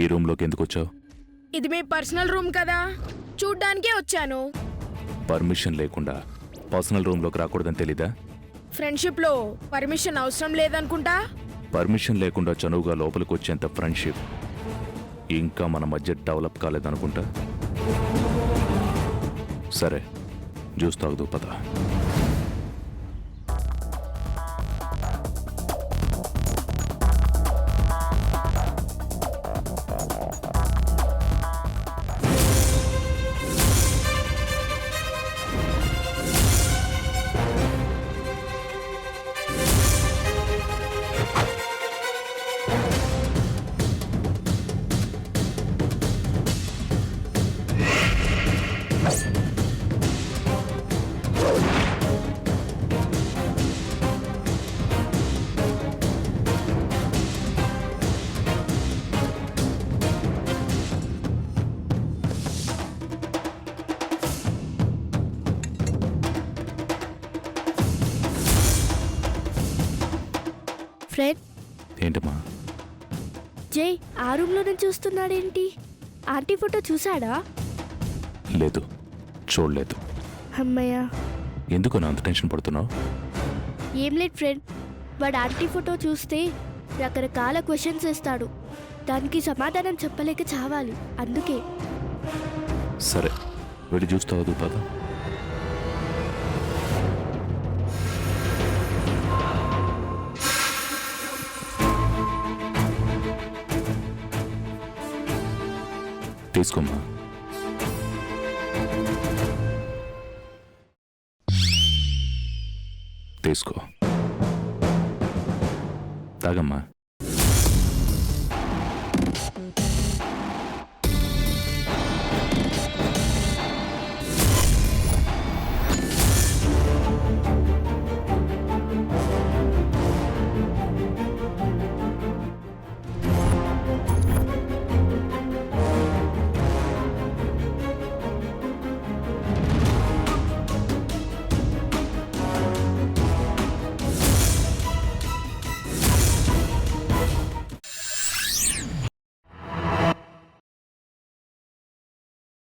ఈ రూమ్లోకి ఎందుకు వచ్చావు? ఇది మీ పర్సనల్ రూమ్ కదా, చూడ్డానికే వచ్చాను. పర్మిషన్ లేకుండా పర్సనల్ రూమ్లోకి రాకూడదని తెలీదా? ఫ్రెండ్షిప్లో పర్మిషన్ అవసరం లేదనుకుంటా. పర్మిషన్ లేకుండా చనువుగా లోపలికి వచ్చేంత ఫ్రెండ్షిప్ ఇంకా మన మధ్య డెవలప్ కాలేదనుకుంటా. సరే, జ్యూస్ తాగుదు పద. ఫ్రెడ్, ఏంటమ్మా? జై ఆ రూమ్లోనే చూస్తున్నాడేంటి? Aunty photo చూసాడా? లేదు, చూడలేదు. అమ్మయ్య. ఎందుకు నా అంత టెన్షన్ పడుతున్నావు? ఏం లేదు ఫ్రెండ్, వాడు ఆంటీ ఫోటో చూస్తే రకరకాల క్వశ్చన్స్ వేస్తాడు. దానికి సమాధానం చెప్పలేక చావాలి, అందుకే. సరే, వెళ్ళి జ్యూస్ తాగుదు పద. తీసుకోమ్మా. తీసుకో, తాగమ్మా.